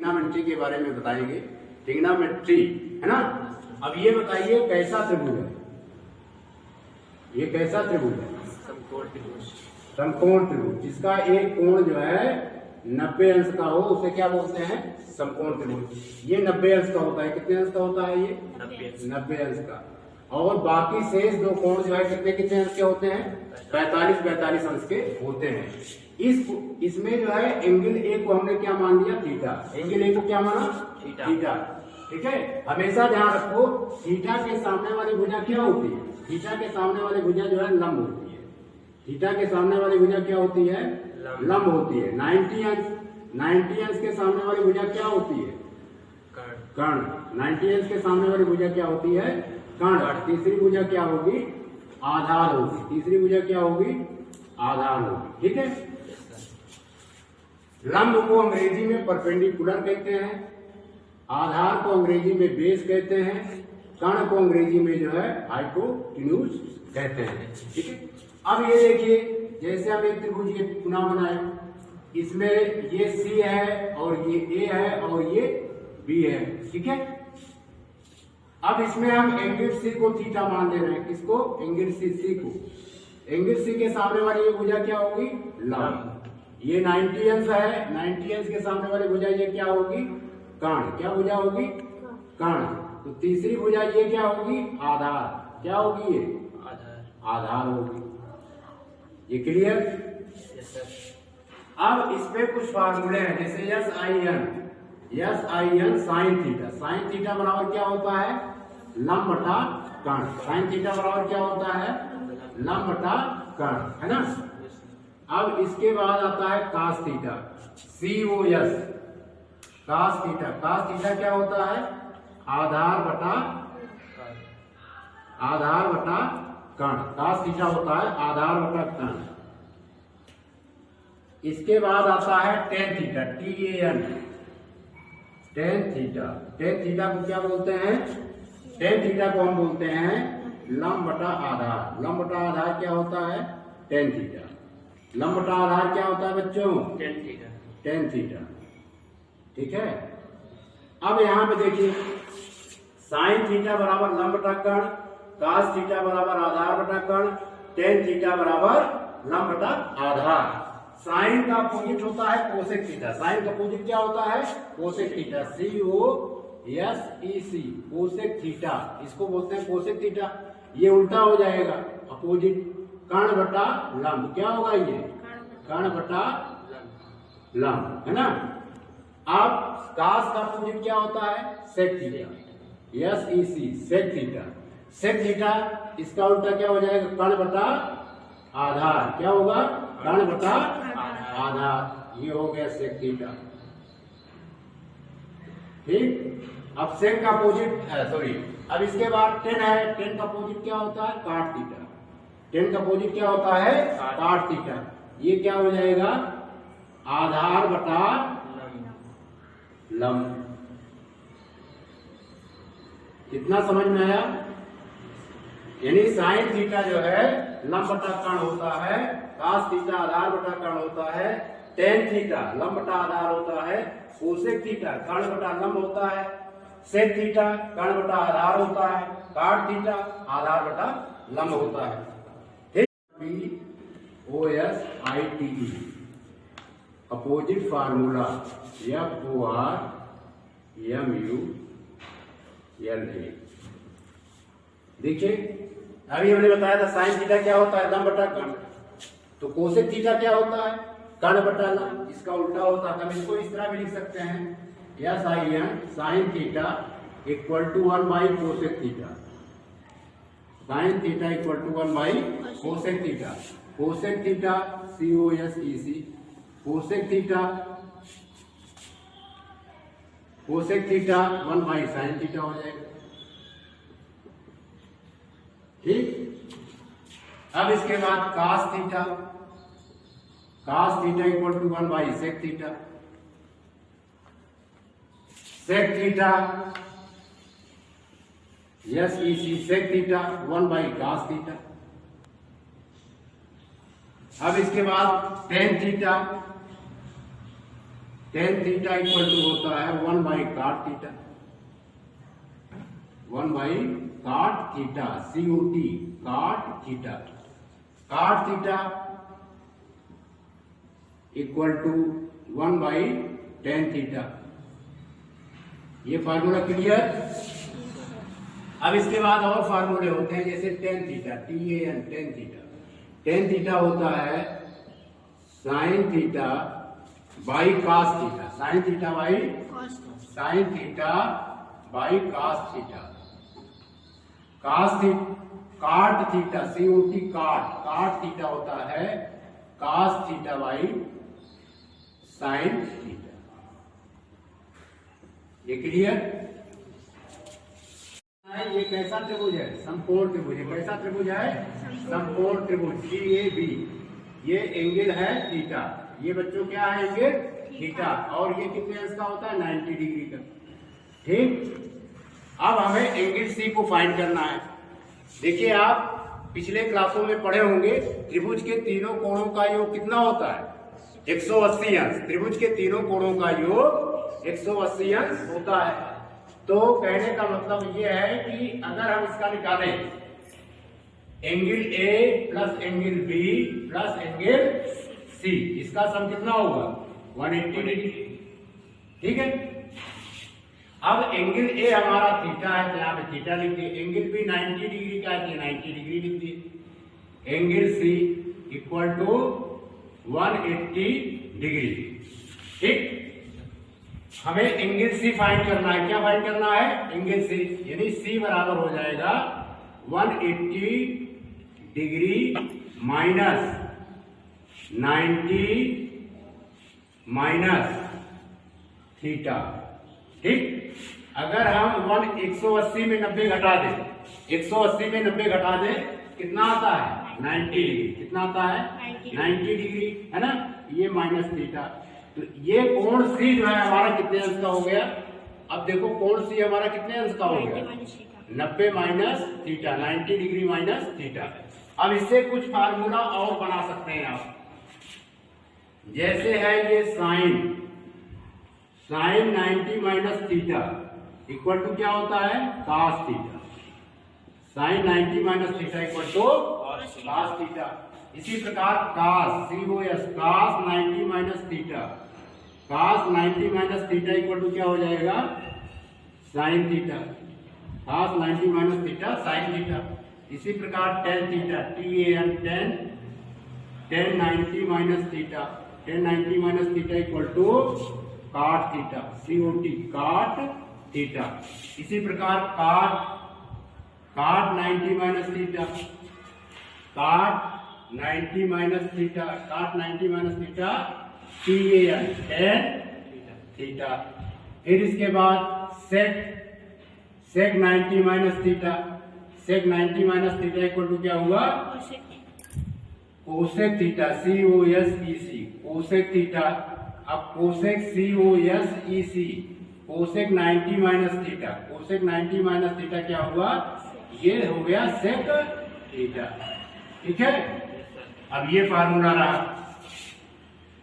Trigonometry के बारे में बताएंगे। ट्रिग्नोमेट्री है ना। अब ये बताइए कैसा त्रिभुज है, ये कैसा त्रिभुज है? समकोण त्रिभुज। जिसका एक कोण जो है 90 अंश का हो उसे क्या बोलते हैं? समकोण त्रिभुज। ये 90 अंश का होता है। कितने अंश का होता है ये? 90 अंश का। और बाकी शेष दो कोण जो है कितने कितने अंश के होते हैं? 45 अंश के होते हैं। इसमें जो है एंगल ए को हमने क्या मान लिया? थीटा। एंगल ए को क्या माना? थीटा। ठीक है। हमेशा ध्यान रखो थीटा के सामने वाली भुजा क्या होती है? थीटा के सामने वाली भुजा जो है लंब होती है। थीटा के सामने वाली भुजा क्या होती है? लंब होती है। 90 अंश के सामने वाली भुजा क्या होती है? कर्ण। 90 अंश के सामने वाली भुजा क्या होती है? कर्ण। तीसरी भुजा क्या होगी? आधार होगी। तीसरी भुजा क्या होगी? आधार होगी। ठीक है। लंब को अंग्रेजी में परपेंडिकुलर कहते हैं, आधार को अंग्रेजी में बेस कहते हैं, कर्ण को अंग्रेजी में जो है हाइपोटेन्यूज कहते हैं। ठीक है। अब ये देखिए जैसे हम एक त्रिभुज ये पुनः बनाए, इसमें ये सी है और ये ए है और ये बी है। ठीक है। अब इसमें हम एंगल सी को थीटा मान ले रहे हैं। किसको? एंगल सी को। एंगल सी के सामने वाली ये भुजा क्या होगी? लंब। ये 90 अंश है। 90 अंश के सामने वाली भुजा ये क्या होगी? कर्ण। क्या भुजा होगी? कर्ण। तो तीसरी भुजा ये क्या होगी? आधार। क्या होगी ये? आधार होगी। ये क्लियर? अब इसमें कुछ फार्मूले हैं जैसे S I N sine theta. Sine theta बराबर क्या होता है? लंब बटा कर्ण। साइन थीटा बराबर क्या होता है? लंब बटा कर्ण, है ना। अब इसके बाद आता है cos theta. COS cos theta. Cos theta क्या होता है? आधार बटा कर्ण। कास थीटा होता है आधार बटा कर्ण। इसके बाद आता है ten theta. TAN tan theta. Tan theta को क्या बोलते हैं? टेन थीटा को हम बोलते हैं लंब बटा आधार। लंब बटा आधार क्या होता है? Tan theta. लंब बटा आधार क्या होता है बच्चों? Tan theta. ठीक है। अब यहां पे देखिए साइन थीटा बराबर लंब बटा कर्ण, कास थीटा बराबर आधार बटा कर्ण, टेन थीटा बराबर लंब बटा आधार। साइन का अपोजिट होता है कोसेक थीटा। साइन का अपोजिट क्या होता है? Cosec theta. COSEC cosec theta. इसको बोलते हैं कोसेक थीटा। ये उल्टा हो जाएगा अपोजिट। कर्ण बटा लंब क्या होगा? ये कर्ण बटा लंब, है ना। अब कास का अपोजिट क्या होता है? Sec theta. SEC sec theta. Sec theta इसका उल्टा क्या हो जाएगा? कर्ण बटा आधार। क्या होगा? कर्ण बटा आधार। ये हो गया सेक थीटा। ठीक। अब सेक का अपोजिट अब इसके बाद टेन है। टेन का अपोजिट क्या होता है? काट थीटा। टेन का अपोजिट क्या होता है? काट थीटा। ये क्या हो जाएगा? आधार बटा लंब। कितना समझ में आया? यानी साइन थीटा जो है लंब बटा कर्ण होता है, कास थीटा आधार बटा कर्ण होता है, टेन थीटा लंब बटा आधार होता है, कोसेक थीटा कर्ण बटा लंब होता है, सेक थीटा कर्ण बटा आधार होता है, काट थीटा आधार बटा लंब होता है। ठीक। POSITE opposite formula FORMULA। देखिए अभी हमने बताया था साइन थीटा क्या होता है? लंब बटा कर्ण। तो कोसेक थीटा क्या होता है? कर्ण बटा लंब। इसका उल्टा होता है। हम इसको इस तरह भी लिख सकते हैं SIN sine theta equal to 1 by cosec theta. Sine theta equal to 1 by cosec theta. Cosec theta COSEC cosec theta 1 by sine theta हो जाएगा। ठीक। अब इसके बाद cos theta equal to 1 by sec theta. Sec theta SEC sec theta 1 by cos theta. अब इसके बाद tan tan theta equal to होता है 1 by cot theta, 1 by cot theta, COT cot theta. cot theta equal to 1 by tan theta. ये formula clear. अब इसके बाद और फार्मूले होते हैं, जैसे tan theta, TAN tan theta. Tan theta होता है sine theta by cos theta, sine theta by sine theta by cos theta. cos cot theta, COT cot theta होता है cos theta by sine theta. ये clear. ये कैसा त्रिभुज है? समकोण त्रिभुज है। कैसा त्रिभुज है? समकोण त्रिभुज CAB। ये एंगल है थीटा, ये बच्चों क्या है? Angle theta. और ये कितने अंश का होता है? 90 डिग्री का। ठीक। अब हमें एंगल C को फाइंड करना है। देखिए, आप पिछले क्लासों में पढ़े होंगे त्रिभुज के तीनों कोणों का योग कितना होता है? 180 अंश। त्रिभुज के तीनों कोणों का योग 180 अंश होता है। तो कहने का मतलब ये है कि अगर हम इसका निकालें angle A plus angle B plus angle C, इसका सम कितना होगा? 180 डिग्री। ठीक है। अब एंगल A हमारा थीटा है तो यहाँ पे थीटा लिख दिए। एंगल B 90 डिग्री का है तो 90 डिग्री लिख दिए। Angle C equal to 180 degree. ठीक। हमें एंगल C फाइंड करना है। क्या फाइंड करना है? एंगल C, यानी C बराबर हो जाएगा 180 डिग्री माइनस 90 माइनस थीटा। ठीक। अगर हम 180 में 90 घटा दें, 180 में 90 घटा दें, कितना आता है? 90 डिग्री। कितना आता है? 90 डिग्री, है ना। ये माइनस थीटा। तो ये कोण C जो है हमारा कितने अंश का हो गया? अब देखो कोण C हमारा कितने अंश का हो गया? 90 minus theta, 90 degree minus theta. अब इससे कुछ फार्मूला और बना सकते हैं आप। जैसे है ये sine 90 minus theta equal to क्या होता है? cos theta. Sine 90 minus theta equal to cos theta. इसी प्रकार cos cos 90 minus theta, cos 90 minus theta equal to क्या हो जाएगा? Sine theta. cos 90 minus theta sine theta. इसी प्रकार tan theta TAN tan 90 minus theta, tan 90 minus theta equal to cot theta, COT cot theta. इसी प्रकार cot 90 minus theta, cot 90 minus theta, cot 90 minus theta TAN tan theta. फिर इसके बाद sec 90 minus theta, sec 90 minus theta equal to क्या हुआ? Cosec theta COSEC cosec theta. अब cosec COSEC cosec 90 minus theta, cosec 90 minus theta क्या हुआ? ये हो गया सेक थीटा। ठीक है। अब ये फार्मूला रहा।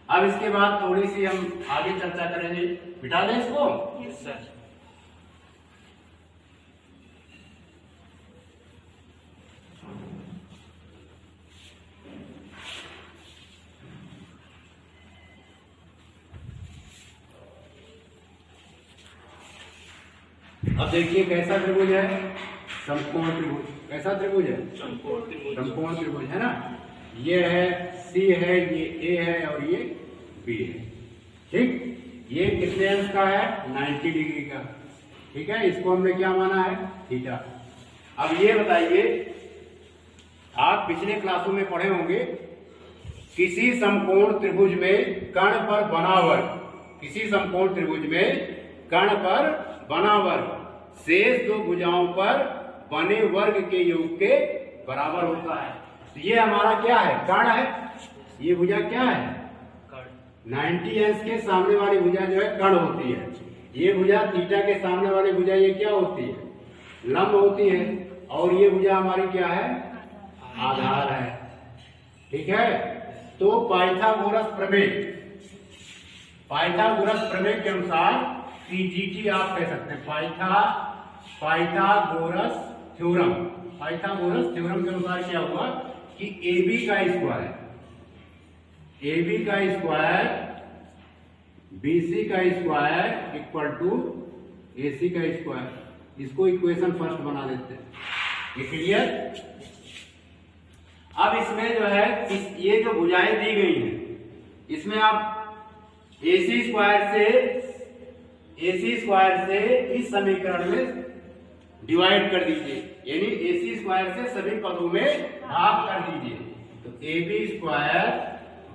अब इसके बाद थोड़ी सी हम आगे चर्चा करेंगे। मिटा दें इसको। Yes sir. अब देखिए कैसा त्रिभुज है? समकोण त्रिभुज। कैसा त्रिभुज है? समकोण त्रिभुज है ना। ये है C है, ये A है और ये B है। ठीक। ये कितने अंश का है? 90 डिग्री का। ठीक है। इसको हमने क्या माना है? थीटा। अब ये बताइए, आप पिछले क्लासों में पढ़े होंगे किसी समकोण त्रिभुज में कर्ण पर बना वर्ग, किसी समकोण त्रिभुज में कर्ण पर बना वर्ग शेष दो भुजाओं पर बने वर्ग के योग के बराबर होता है। तो ये हमारा क्या है? कर्ण है। ये भुजा क्या है? 90 अंश के सामने वाली भुजा जो है कर्ण होती है। ये भुजा थीटा के सामने वाली भुजा ये क्या होती है? लंब होती है। और ये भुजा हमारी क्या है? आधार है। ठीक है। तो पाइथागोरस प्रमेय, पाइथागोरस प्रमेय के अनुसार पीजीटी आप कह सकते हैं, पाइथागोरस थ्योरम। पाइथागोरस थ्योरम के अनुसार क्या हुआ कि AB का स्क्वायर BC का स्क्वायर इक्वल टू AC का स्क्वायर। इसको इक्वेशन फर्स्ट बना देते हैं, ये क्लियर। अब इसमें जो है ये जो भुजाएं दी गई हैं, इसमें आप AC स्क्वायर से इस समीकरण में डिवाइड कर दीजिए, यानी AC स्क्वायर से सभी पदों में भाग कर दीजिए। तो AB square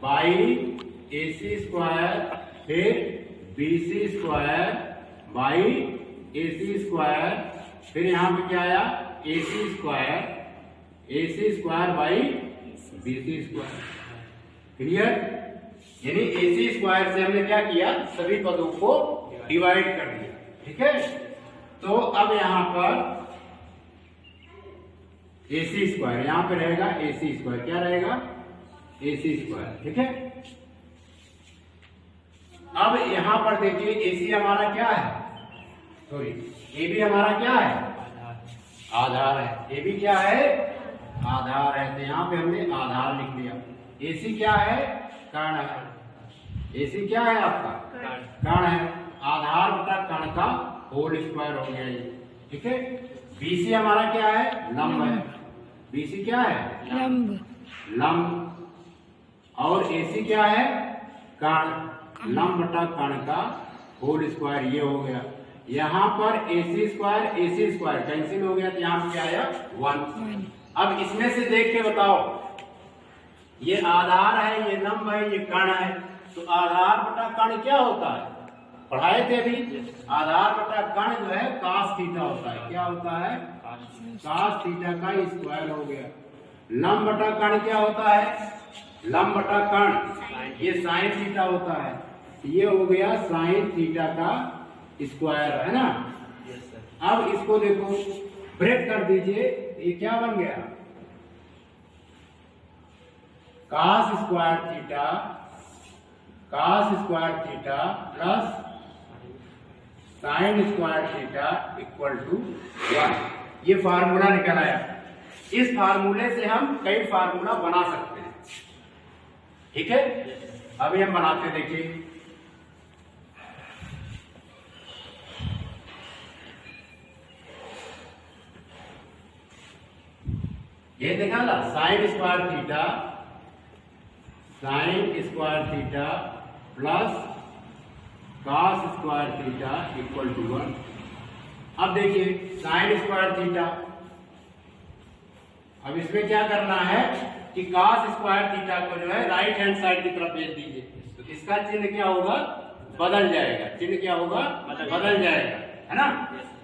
by AC square फिर BC square by AC square, फिर यहां पे क्या आया AC square by BC square. Clear? यानी AC स्क्वायर से हमने क्या किया, सभी पदों को डिवाइड कर दिया। ठीक है, तो अब यहां पर AC स्क्वायर, यहां पे रहेगा AC स्क्वायर, क्या रहेगा AC स्क्वायर। ठीक है, अब यहां पर देखिए AC हमारा क्या है, सॉरी AB हमारा क्या है, आधार है। AB क्या है, आधार है, तो यहां पे हमने आधार लिख लिया। AC क्या है, कण है। AC क्या है आपका, कण है। आधार बटा कण का होल स्क्वायर हो गया ये। ठीक है, BC हमारा क्या है, लंब है। BC क्या है, लंब। और AC क्या है, कण। लंब बटा कण का होल स्क्वायर, ये हो गया। यहाँ पर AC स्क्वायर कैंसिल हो गया, तो यहाँ पे क्या आया 1। अब इसमें से देख के बताओ, ये आधार है, ये लंब है, ये कण है, तो आधार बटा कण क्या होता है, पढ़ाए थे अभी। आधार बटा कण जो है cos थीटा होता है। क्या होता है, cos थीटा का स्क्वायर हो गया। लंब बटा कण क्या होता है, लंब बटा कण ये sin थीटा होता है, ये हो गया sin थीटा का स्क्वायर, है ना। अब इसको देखो, ब्रेक कर दीजिए, ये क्या बन गया, cos square theta plus sin square theta equal to 1। ये फार्मूला निकल आया। इस फार्मूले से हम कई फार्मूला बना सकते हैं। ठीक है, अभी हम बनाते, देखिए ये देखा ना, sin square theta plus cos square theta equal to 1। अब देखिए sin स्क्वायर थीटा, अब इसमें क्या करना है कि cos स्क्वायर थीटा को जो है राइट हैंड साइड की तरफ भेज दीजिए, तो इसका चिन्ह क्या होगा, बदल जाएगा। चिन्ह क्या होगा, बदल जाएगा, है ना।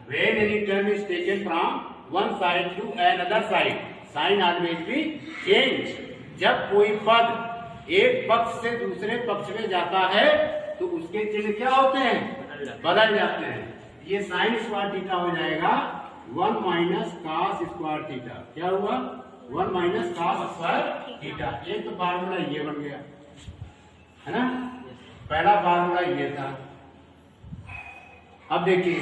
When any term is taken from one side to another side, sign always be change. जब कोई पद एक पक्ष से दूसरे पक्ष में जाता है तो उसके चिन्ह क्या होते हैं, बदल जाते हैं। ये साइन स्क्वायर थीटा हो जाएगा 1 माइनस cos स्क्वायर थीटा। क्या हुआ, 1 माइनस cos स्क्वायर थीटा। एक तो फार्मूला ये बन गया, है ना, पहला फार्मूला ये था। अब देखिए,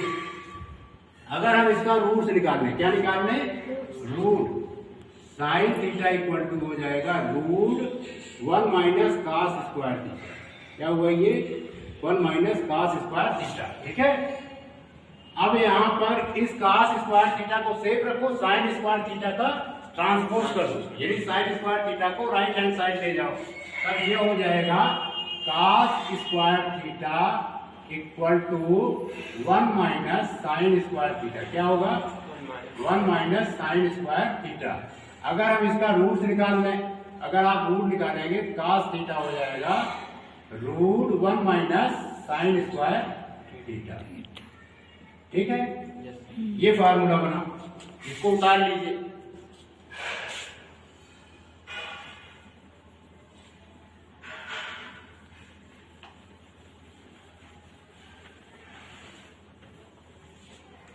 अगर हम इसका रूट निकालने, क्या निकालने, root sine theta equal to हो जाएगा root 1 minus cos square theta. क्या हुआ, ये 1 माइनस cos स्क्वायर थीटा। ठीक है, अब यहाँ पर इस cos स्क्वायर थीटा को सेफ रखो, साइन स्क्वायर थीटा का ट्रांसपोज कर दो, यानी साइन स्क्वायर थीटा को राइट हैंड साइड ले जाओ, तब ये हो जाएगा cos square theta equal to 1 minus sine square theta. क्या होगा, 1 माइनस साइन स्क्वायर थीटा। अगर हम इसका रूट निकाल लें, अगर आप रूट निकालेंगे cos थीटा हो जाएगा root 1 minus sine square theta. ठीक है, ये फार्मूला बना, इसको उतार लीजिए।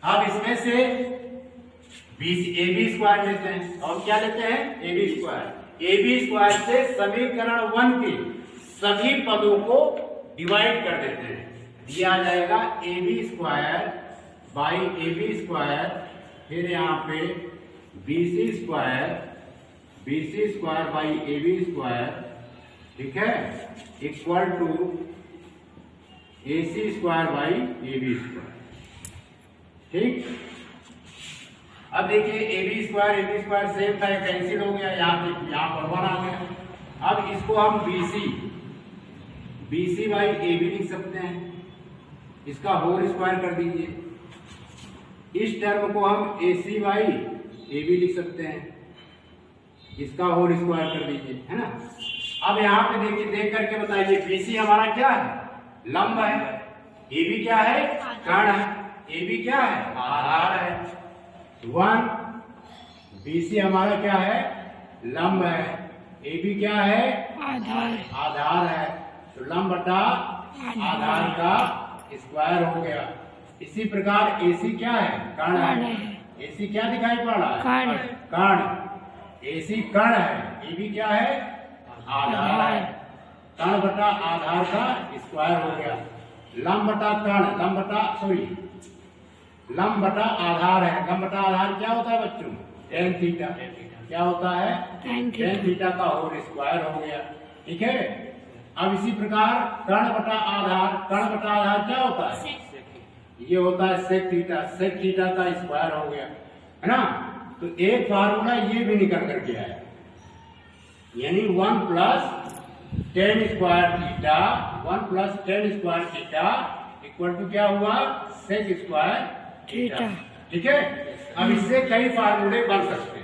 अब इसमें से AB स्क्वायर लेते हैं, और क्या लेते हैं, AB स्क्वायर। AB स्क्वायर से समीकरण 1 के सभी पदों को डिवाइड कर देते हैं। ये आ जाएगा AB square by AB square, फिर यहाँ पे BC square by AB square, ठीक है, equal to AC square by AB square. ठीक, अब देखिए AB स्क्वायर सेम था, कैंसिल हो गया, यहाँ पर 1 आ गया। अब इसको हम BC बाई AB लिख सकते हैं, इसका होल स्क्वायर कर दीजिए। इस टर्म को हम AC बाई AB लिख सकते हैं, इसका होल स्क्वायर कर दीजिए, है ना। अब यहाँ पे देखिए, देख करके बताइए, BC हमारा क्या है, लंब है, AB क्या है, कर्ण है, AB क्या है, आधार है। 1 BC हमारा क्या है, लंब है, AB क्या है, आधार है। तो लंब बटा आधार का स्क्वायर हो गया। इसी प्रकार AC क्या है, कर्ण है, AC क्या दिखाई पड़ रहा है, कर्ण, AC कर्ण है, AB क्या है, आधार है। कर्ण बटा आधार का स्क्वायर हो गया। लंब बटा कर्ण, लंब बटा आधार है। लंब बटा आधार क्या होता है बच्चों, tan थीटा। क्या होता है, tan थीटा का होल स्क्वायर हो गया। ठीक है, अब इसी प्रकार कर्ण बटा आधार क्या होता है, ये होता है sec थीटा का स्क्वायर हो गया, है ना। तो एक फार्मूला ये भी निकल करके आया, यानी 1 plus tan square theta equal to क्या हुआ, sec स्क्वायर थीटा। ठीक है, अब इससे कई फार्मूले बन सकते हैं।